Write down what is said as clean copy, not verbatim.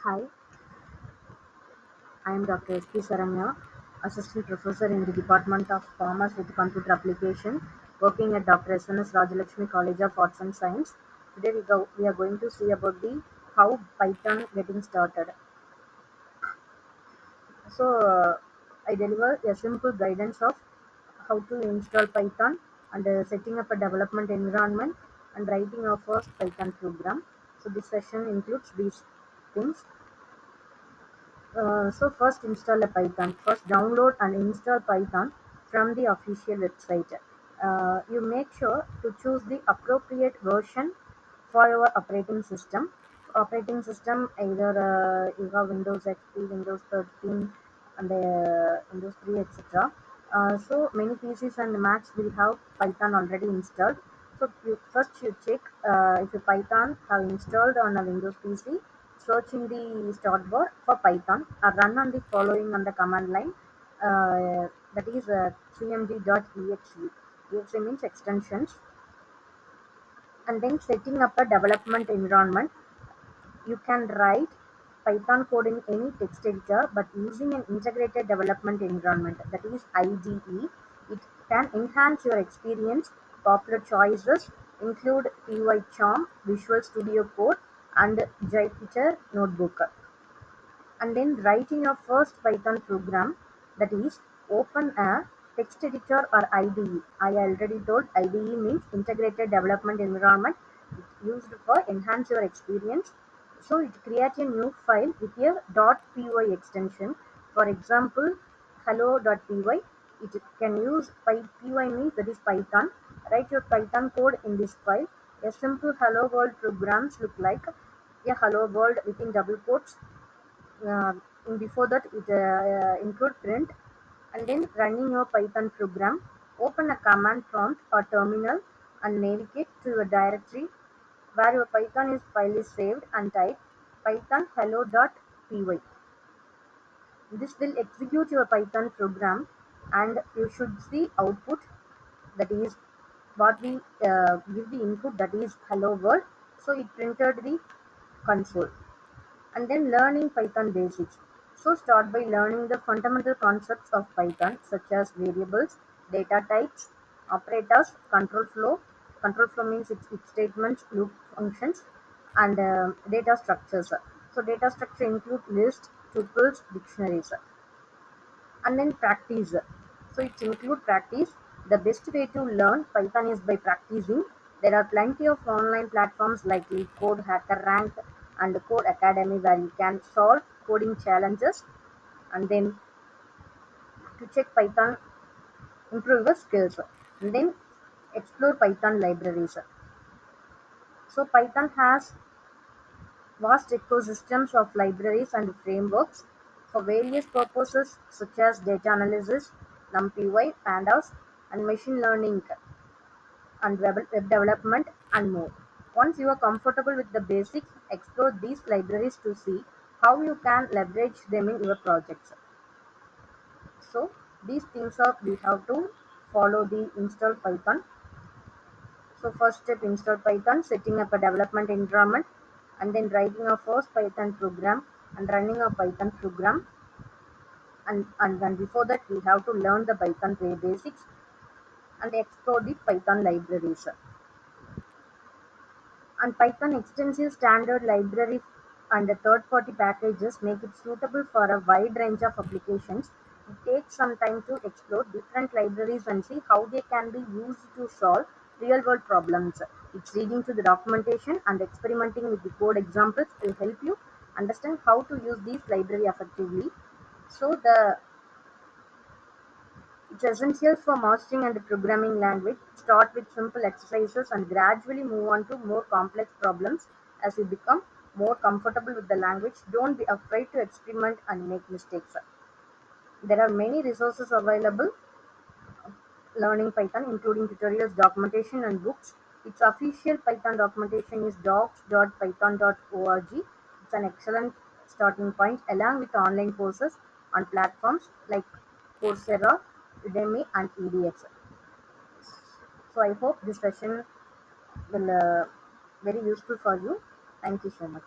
Hi, I am Dr.S.P.SARANYA, Assistant Professor in the Department of Commerce with Computer Application, working at Dr. SNS Rajalakshmi College of Arts and Science. Today we are going to see about the how Python getting started. So I deliver a simple guidance of how to install Python and setting up a development environment and writing our first Python program. So this session includes these things. So first install a Python. First download and install Python from the official website. You make sure to choose the appropriate version for your operating system. Operating system either you have Windows XP, Windows 13, and Windows 3, etc. So many PCs and Macs will have Python already installed. So you check if your Python have installed on a Windows PC. Search in the start bar for Python or run on the following on the command line, that is cmd.exe. Exe means extensions, and then setting up a development environment. You can write Python code in any text editor, but using an integrated development environment, that is IDE, it can enhance your experience. Popular choices include PyCharm, Visual Studio Code, and Jupyter Notebook. And then writing your first Python program, that is open a text editor or IDE. I already told IDE means integrated development environment. It's used for enhance your experience. So it creates a new file with a .py extension. For example, hello.py. It can use py means that is Python. Write your Python code in this file. A simple hello world programs look like a hello world within double quotes. uh, Before that it include print, and then running your Python program. Open a command prompt or terminal and navigate to a directory where your Python is file is saved and type python hello.py. This will execute your Python program and you should see output, that is what we give the input, that is hello world. So it printed the console. And then learning Python basics. So start by learning the fundamental concepts of Python, such as variables, data types, operators, control flow. Control flow means it's if statements, loop functions, and data structures. So data structure include list, tuples, dictionaries, and then practice. So it include practice. The best way to learn Python is by practicing. There are plenty of online platforms like LeetCode, HackerRank, and Code Academy where you can solve coding challenges, and then to check Python, improve your skills, and then explore Python libraries. So Python has vast ecosystems of libraries and frameworks for various purposes such as data analysis, NumPy, pandas, and machine learning and web development and more. Once you are comfortable with the basics, explore these libraries to see how you can leverage them in your projects. So these things are we have to follow the install Python. So first step, install Python, setting up a development environment, and then writing a first Python program and running a Python program. And then before that we have to learn the Python basics and explore the Python libraries. And Python extensive standard library and the third-party packages make it suitable for a wide range of applications. It takes some time to explore different libraries and see how they can be used to solve real-world problems. It's reading to the documentation and experimenting with the code examples will help you understand how to use these library effectively. So it's essential for mastering and programming language. Start with simple exercises and gradually move on to more complex problems as you become more comfortable with the language. Don't be afraid to experiment and make mistakes. There are many resources available learning Python, including tutorials, documentation, and books. Its official Python documentation is docs.python.org. It's an excellent starting point, along with online courses on platforms like Coursera, Udemy, and EDX. So I hope this session will very useful for you. Thank you so much.